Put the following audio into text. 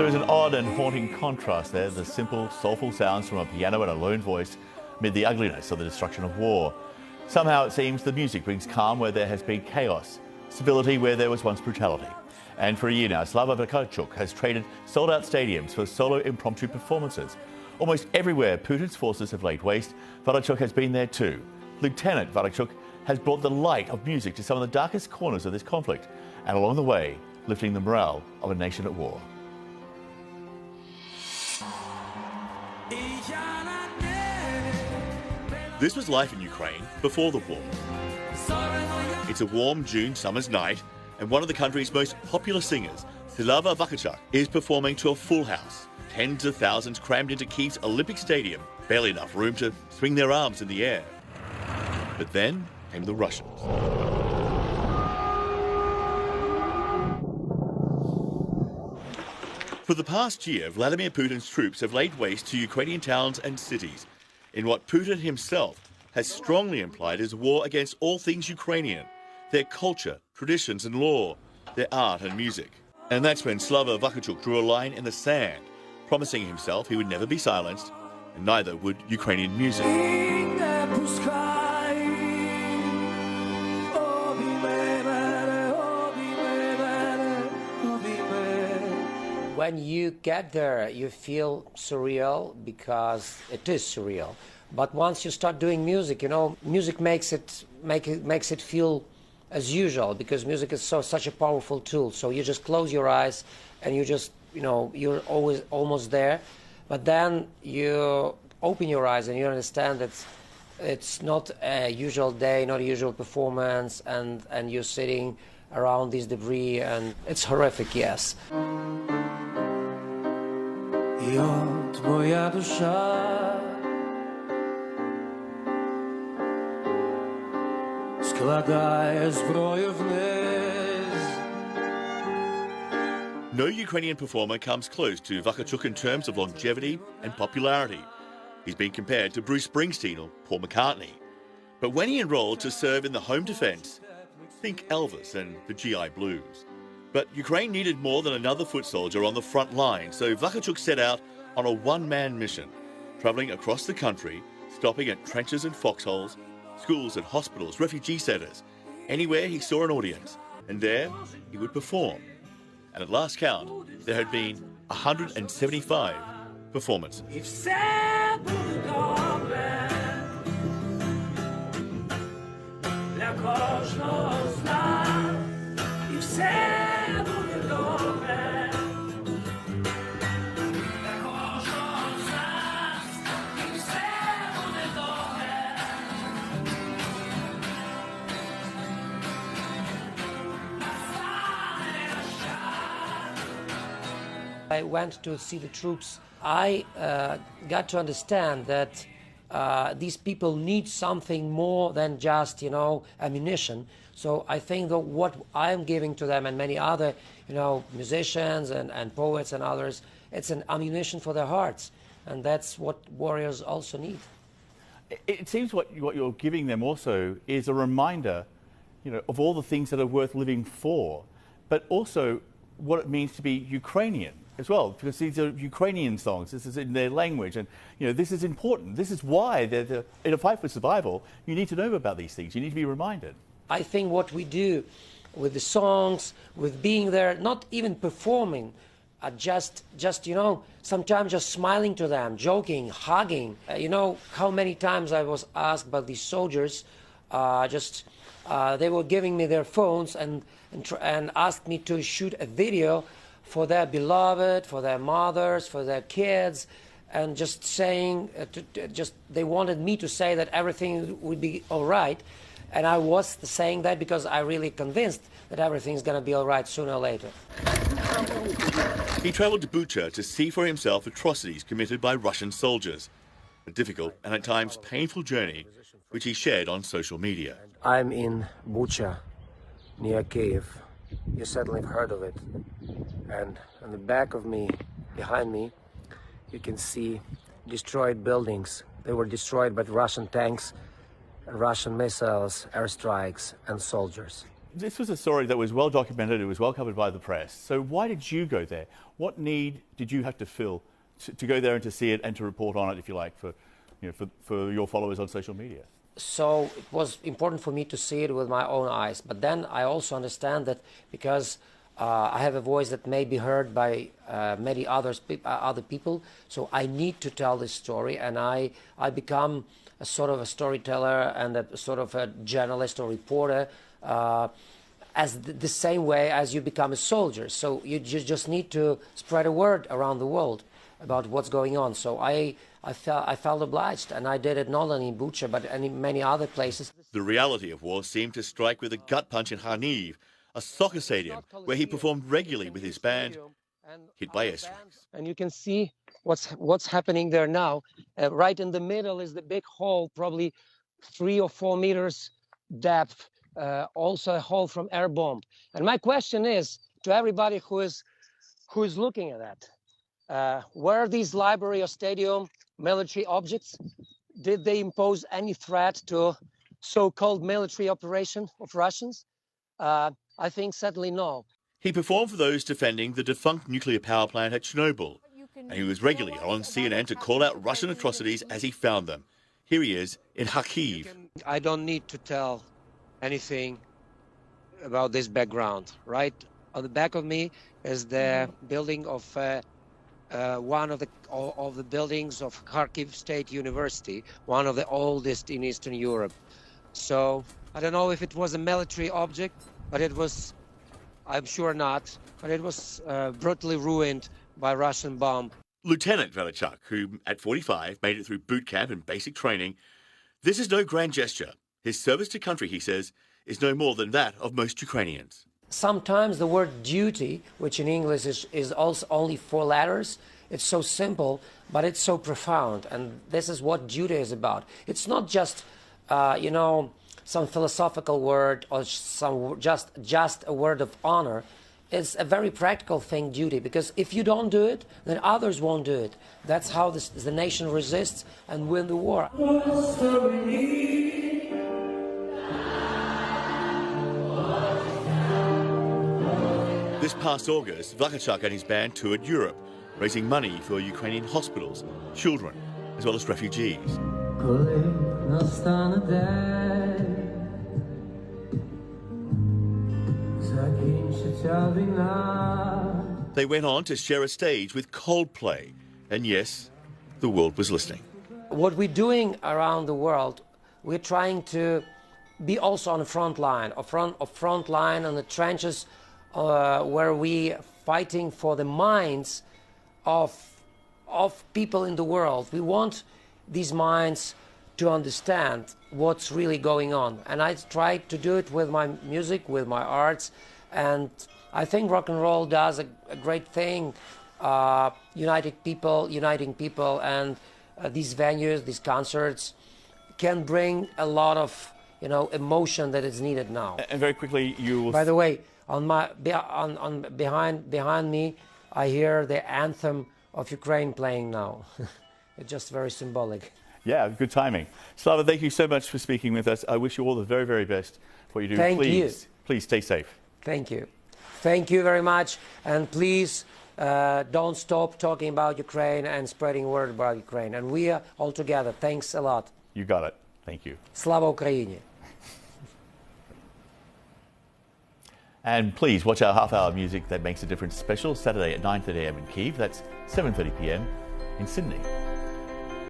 There is an odd and haunting contrast there, the simple, soulful sounds from a piano and a lone voice amid the ugliness of the destruction of war. Somehow it seems the music brings calm where there has been chaos, stability where there was once brutality. And for a year now, Sviatoslav Vakarchuk has traded sold-out stadiums for solo impromptu performances. Almost everywhere Putin's forces have laid waste, Vakarchuk has been there too. Lieutenant Vakarchuk has brought the light of music to some of the darkest corners of this conflict, and along the way, lifting the morale of a nation at war. This was life in Ukraine before the war. It's a warm June summer's night, and one of the country's most popular singers, Sviatoslav Vakarchuk, is performing to a full house. Tens of thousands crammed into Kyiv's Olympic Stadium, barely enough room to swing their arms in the air. But then came the Russians. For the past year, Vladimir Putin's troops have laid waste to Ukrainian towns and cities in what Putin himself has strongly implied is a war against all things Ukrainian, their culture, traditions and law, their art and music. And that's when Sviatoslav Vakarchuk drew a line in the sand, promising himself he would never be silenced, and neither would Ukrainian music. When you get there, you feel surreal because it is surreal. But once you start doing music, you know, music makes it feel as usual because music is such a powerful tool. So you just close your eyes and you just, you know, you're always almost there. But then you open your eyes and you understand that it's not a usual day, not a usual performance, and you're sitting around this debris, and it's horrific, yes. Твоя душа складає зброю вниз. No Ukrainian performer comes close to Vakarchuk in terms of longevity and popularity. He's been compared to Bruce Springsteen or Paul McCartney. But when he enrolled to serve in the home defense, think Elvis and the GI Blues. But Ukraine needed more than another foot soldier on the front line, so Vakarchuk set out on a one-man mission, travelling across the country, stopping at trenches and foxholes, schools and hospitals, refugee centres, anywhere he saw an audience, and there he would perform. And at last count, there had been 175 performances. I went to see the troops. I got to understand that these people need something more than just, you know, ammunition. So I think that what I'm giving to them and many other, you know, musicians and poets and others, it's an ammunition for their hearts. And that's what warriors also need. It seems what you're giving them also is a reminder, you know, of all the things that are worth living for, but also what it means to be Ukrainian as well, because these are Ukrainian songs. This is in their language, and you know this is important. This is why in a fight for survival, you need to know about these things. You need to be reminded. I think what we do with the songs, with being there, not even performing, just you know, sometimes just smiling to them, joking, hugging. You know how many times I was asked by these soldiers, they were giving me their phones and asked me to shoot a video for their beloved, for their mothers, for their kids, and just saying, they wanted me to say that everything would be all right. And I was saying that because I really convinced that everything's going to be all right sooner or later. He travelled to Bucha to see for himself atrocities committed by Russian soldiers. A difficult and at times painful journey, which he shared on social media. I'm in Bucha, near Kyiv. You certainly have heard of it. And on the back of me, behind me, you can see destroyed buildings. They were destroyed by Russian tanks, Russian missiles, airstrikes, and soldiers. This was a story that was well documented, it was well covered by the press. So why did you go there? What need did you have to fill to go there and to see it and to report on it, if you like, for your followers on social media? So it was important for me to see it with my own eyes. But then I also understand that because I have a voice that may be heard by many other people, so I need to tell this story, and I become a sort of a storyteller and a sort of a journalist or reporter as the same way as you become a soldier. So you just need to spread a word around the world about what's going on. So I felt obliged, and I did it not only in Bucha but in many other places. The reality of war seemed to strike with a gut punch in Kharkiv, a soccer stadium where he performed regularly with his band, hit by airstrikes. And you can see what's happening there now. Right in the middle is the big hole, probably 3 or 4 meters depth, also a hole from air bomb. And my question is to everybody who is looking at that, were these library or stadium military objects? Did they impose any threat to so-called military operation of Russians? I think certainly no. He performed for those defending the defunct nuclear power plant at Chernobyl, and he was regularly on CNN to call out Russian atrocities as he found them. Here he is in Kharkiv. I don't need to tell anything about this background, right? On the back of me is the building of one of the buildings of Kharkiv State University, one of the oldest in Eastern Europe. So I don't know if it was a military object, but it was, I'm sure not, but it was brutally ruined by Russian bomb. Lieutenant Vakarchuk, who at 45 made it through boot camp and basic training, this is no grand gesture. His service to country, he says, is no more than that of most Ukrainians. Sometimes the word duty, which in English is also only 4 letters, it's so simple, but it's so profound. And this is what duty is about. It's not just, some philosophical word or some just a word of honor. It's a very practical thing, duty, because if you don't do it, then others won't do it. That's how the nation resists and win the war. This past August, Vakarchuk and his band toured Europe, raising money for Ukrainian hospitals, children, as well as refugees. They went on to share a stage with Coldplay, and yes, the world was listening. What we're doing around the world, we're trying to be also on the front line, front line on the trenches, where we fighting for the minds of people in the world. We want these minds to understand what's really going on, and I try to do it with my music, with my arts, and I think rock and roll does a great thing, uniting people, and these venues, these concerts can bring a lot of emotion that is needed now. And very quickly, you will... By the way, behind me, I hear the anthem of Ukraine playing now. It's just very symbolic. Yeah, good timing. Slava, thank you so much for speaking with us. I wish you all the very, very best for what you do. Thank you. Please stay safe. Thank you. Thank you very much. And please don't stop talking about Ukraine and spreading word about Ukraine. And we are all together. Thanks a lot. You got it. Thank you. Slava Ukraini. And please watch our half-hour music that makes a difference special Saturday at 9:30 a.m. in Kyiv. That's 7:30 p.m. in Sydney.